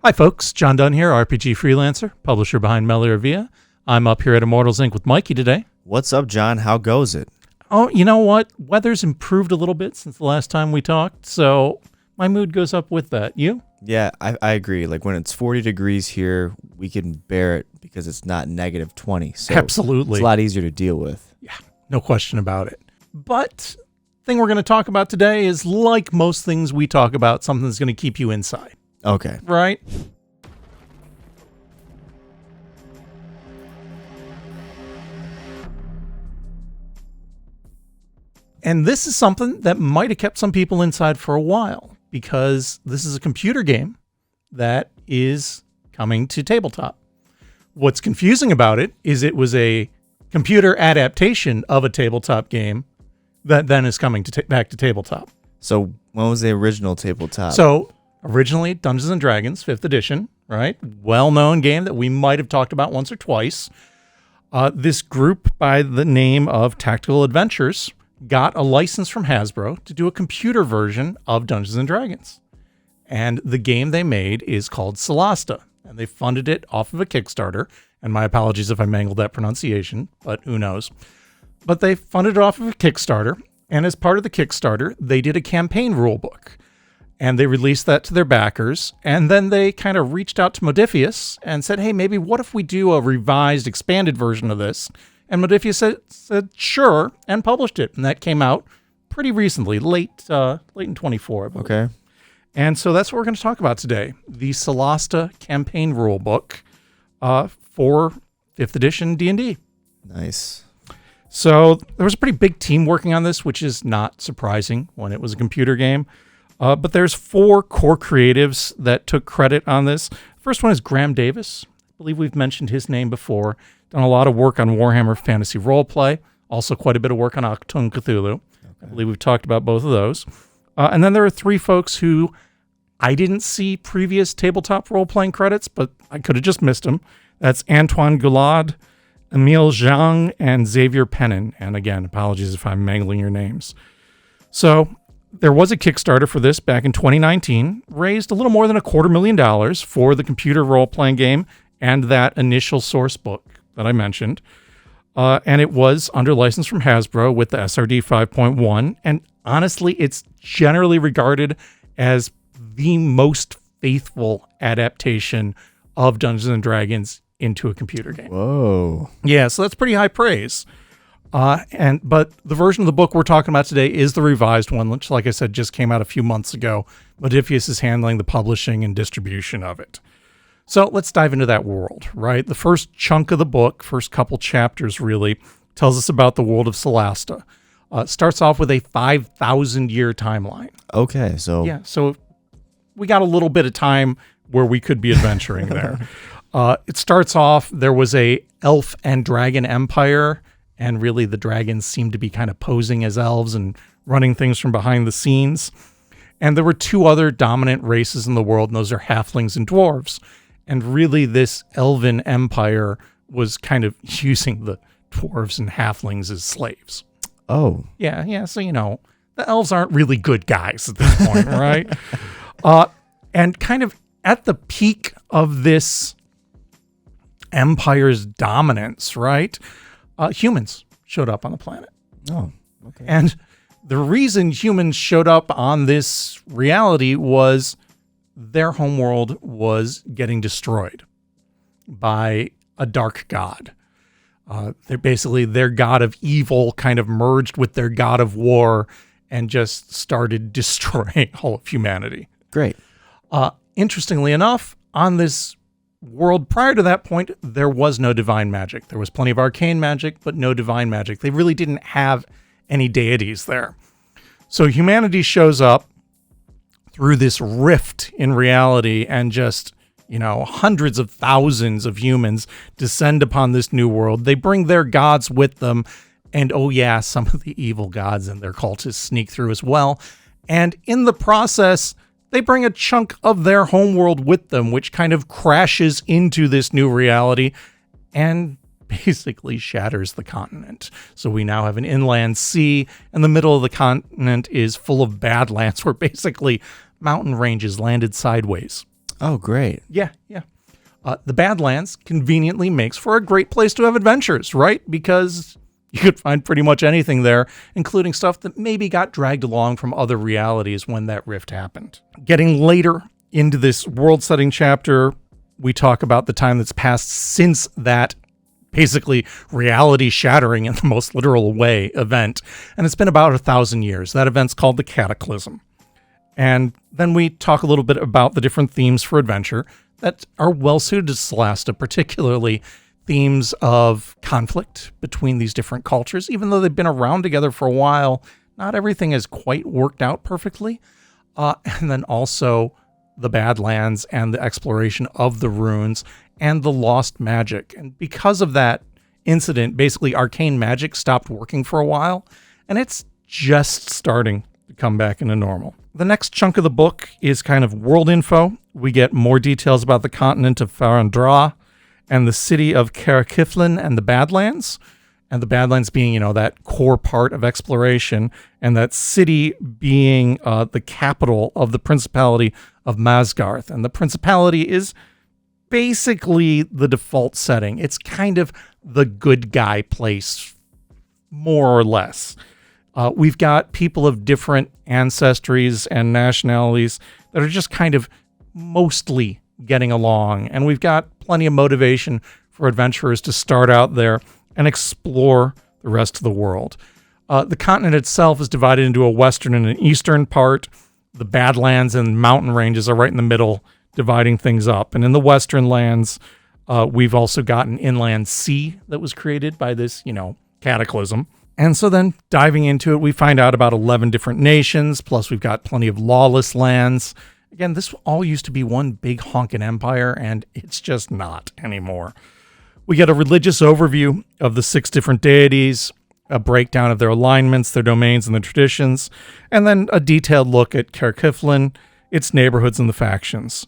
Hi folks, John Dunn here, RPG freelancer, publisher behind Melia. I'm up here at Immortals Inc. with Mikey today. What's up, John? How goes it? Oh, you know what? Weather's improved a little bit since the last time we talked, so my mood goes up with that. You? Yeah, I agree. Like when it's 40 degrees here, we can bear it because it's not negative 20. So Absolutely. It's a lot easier to deal with. Yeah, no question about it. But the thing we're going to talk about today is, like most things we talk about, something that's going to keep you inside. Okay. Right? And this is something that might have kept some people inside for a while, because this is a computer game that is coming to tabletop. What's confusing about it is it was a computer adaptation of a tabletop game that then is coming to back to tabletop. So when was the original tabletop? So originally Dungeons & Dragons 5th edition, right? Well-known game that we might have talked about once or twice. This group by the name of Tactical Adventures got a license from Hasbro to do a computer version of Dungeons & Dragons. And the game they made is called Solasta. And they funded it off of a Kickstarter. And my apologies if I mangled that pronunciation, but who knows. But they funded it off of a Kickstarter. And as part of the Kickstarter, they did a campaign rulebook. And they released that to their backers. And then they kind of reached out to Modiphius and said, hey, maybe what if we do a revised, expanded version of this? And Modiphius said sure, and published it. And that came out pretty recently, late in 24. Okay. And so that's what we're going to talk about today. The Solasta Campaign Rulebook for 5th edition D&D. Nice. So there was a pretty big team working on this, which is not surprising when it was a computer game. But there's 4 core creatives that took credit on this. First one is Graham Davis. I believe we've mentioned his name before. Done a lot of work on Warhammer Fantasy Roleplay. Also quite a bit of work on Achtung Cthulhu. Okay. I believe we've talked about both of those. And then there are 3 folks who I didn't see previous tabletop role-playing credits, but I could have just missed them. That's Antoine Goulard, Emile Zhang, and Xavier Pennon. And again, apologies if I'm mangling your names. So there was a Kickstarter for this back in 2019, raised a little more than $250,000 for the computer role-playing game and that initial source book that I mentioned. And it was under license from Hasbro with the SRD 5.1. And honestly, it's generally regarded as the most faithful adaptation of Dungeons & Dragons into a computer game. Whoa. Yeah, so that's pretty high praise. But the version of the book we're talking about today is the revised one, which, like I said, just came out a few months ago. Modiphius is handling the publishing and distribution of it. So let's dive into that world, right? The first chunk of the book, first couple chapters really, tells us about the world of Solasta. It starts off with a 5,000-year timeline. Okay, so... Yeah, so we got a little bit of time where we could be adventuring there. It starts off, there was a elf and dragon empire, and really the dragons seemed to be kind of posing as elves and running things from behind the scenes. And there were 2 other dominant races in the world, and those are halflings and dwarves. And really this elven empire was kind of using the dwarves and halflings as slaves. Oh. Yeah, so the elves aren't really good guys at this point, right? And kind of at the peak of this empire's dominance, right? Humans showed up on the planet. Oh, okay. And the reason humans showed up on this reality was their homeworld was getting destroyed by a dark god. Their god of evil kind of merged with their god of war and just started destroying all of humanity. Great. Interestingly enough, on this world prior to that point, there was no divine magic. There was plenty of arcane magic, but no divine magic. They really didn't have any deities there. So humanity shows up through this rift in reality and just, hundreds of thousands of humans descend upon this new world. They bring their gods with them. And oh yeah, some of the evil gods and their cultists sneak through as well. And in the process, they bring a chunk of their homeworld with them, which kind of crashes into this new reality and basically shatters the continent. So we now have an inland sea, and the middle of the continent is full of badlands where basically mountain ranges landed sideways. Oh, great. Yeah. The Badlands conveniently makes for a great place to have adventures, right? Because you could find pretty much anything there, including stuff that maybe got dragged along from other realities when that rift happened. Getting later into this world-setting chapter, we talk about the time that's passed since that basically reality-shattering in the most literal way event, and it's been about 1,000 years. That event's called the Cataclysm. And then we talk a little bit about the different themes for adventure that are well suited to Solasta, particularly themes of conflict between these different cultures. Even though they've been around together for a while, not everything has quite worked out perfectly. And then also the Badlands and the exploration of the runes and the lost magic. And because of that incident, basically arcane magic stopped working for a while, and it's just starting to come back into normal. The next chunk of the book is kind of world info. We get more details about the continent of Farandra and the city of Karakiflin and the Badlands. And the Badlands being, that core part of exploration, and that city being the capital of the Principality of Masgarth. And the Principality is basically the default setting. It's kind of the good guy place, more or less. We've got people of different ancestries and nationalities that are just kind of mostly getting along. And we've got plenty of motivation for adventurers to start out there and explore the rest of the world. The continent itself is divided into a western and an eastern part. The Badlands and mountain ranges are right in the middle, dividing things up. And in the western lands, we've also got an inland sea that was created by this, cataclysm. And so then diving into it, we find out about 11 different nations, plus we've got plenty of lawless lands. Again, this all used to be one big honkin' empire, and it's just not anymore. We get a religious overview of the 6 different deities, a breakdown of their alignments, their domains, and their traditions, and then a detailed look at Karakiflin, its neighborhoods, and the factions.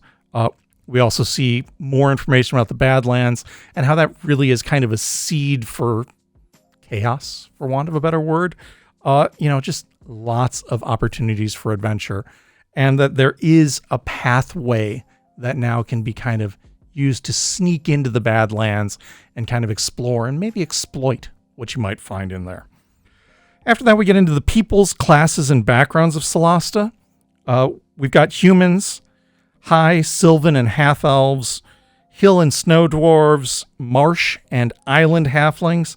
We also see more information about the Badlands and how that really is kind of a seed for chaos, for want of a better word. Just lots of opportunities for adventure, and that there is a pathway that now can be kind of used to sneak into the Badlands and kind of explore and maybe exploit what you might find in there. After that, we get into the peoples, classes, and backgrounds of Solasta. We've got humans, high, sylvan, and half-elves, hill and snow dwarves, marsh and island halflings,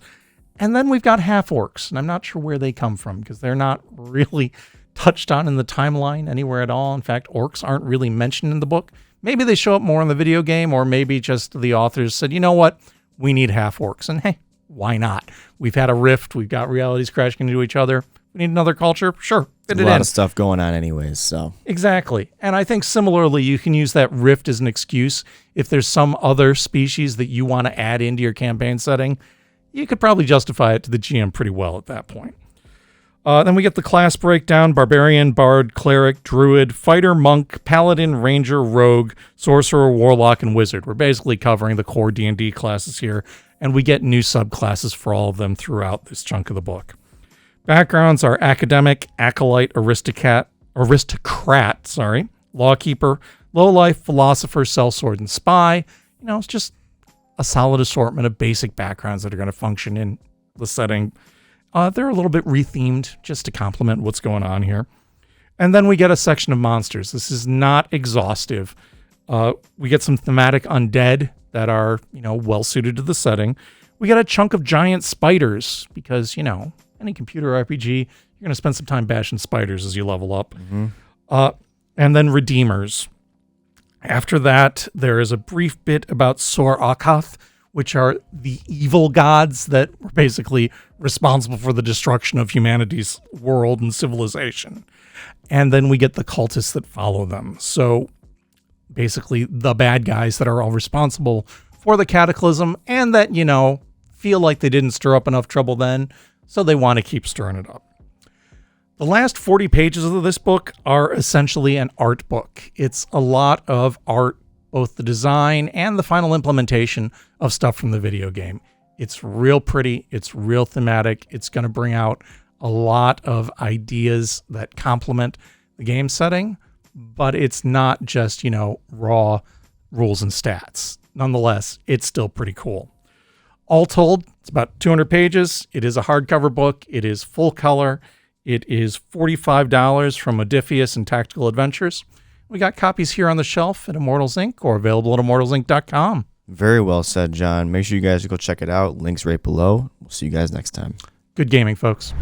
and then we've got half-orcs, and I'm not sure where they come from because they're not really touched on in the timeline anywhere at all. In fact, orcs aren't really mentioned in the book. Maybe they show up more in the video game, or maybe just the authors said, you know what, we need half-orcs, and hey, why not? We've had a rift, we've got realities crashing into each other, we need another culture, sure, fit it in. A lot of stuff going on anyways, so. Exactly, and I think similarly, you can use that rift as an excuse. If there's some other species that you want to add into your campaign setting, you could probably justify it to the GM pretty well at that point. Then we get the class breakdown: barbarian, bard, cleric, druid, fighter, monk, paladin, ranger, rogue, sorcerer, warlock, and wizard. We're basically covering the core D&D classes here, and we get new subclasses for all of them throughout this chunk of the book. Backgrounds are academic, acolyte, aristocrat, lawkeeper, lowlife, philosopher, sellsword, and spy. It's just a solid assortment of basic backgrounds that are going to function in the setting. They're a little bit rethemed just to complement what's going on here. And then we get a section of monsters. This is not exhaustive. We get some thematic undead that are, well suited to the setting. We get a chunk of giant spiders because, any computer RPG, you're going to spend some time bashing spiders as you level up. Mm-hmm. And then redeemers. After that, there is a brief bit about Sor Akath, which are the evil gods that were basically responsible for the destruction of humanity's world and civilization. And then we get the cultists that follow them. So basically the bad guys that are all responsible for the cataclysm and that, feel like they didn't stir up enough trouble then, so they want to keep stirring it up. The last 40 pages of this book are essentially an art book. It's a lot of art, both the design and the final implementation of stuff from the video game. It's real pretty. It's real thematic. It's going to bring out a lot of ideas that complement the game setting, but it's not just, raw rules and stats. Nonetheless, it's still pretty cool. All told, it's about 200 pages. It is a hardcover book. It is full color. It is $45 from Modiphius and Tactical Adventures. We got copies here on the shelf at Immortals Inc. or available at immortalsinc.com. Very well said, John. Make sure you guys go check it out. Links right below. We'll see you guys next time. Good gaming, folks.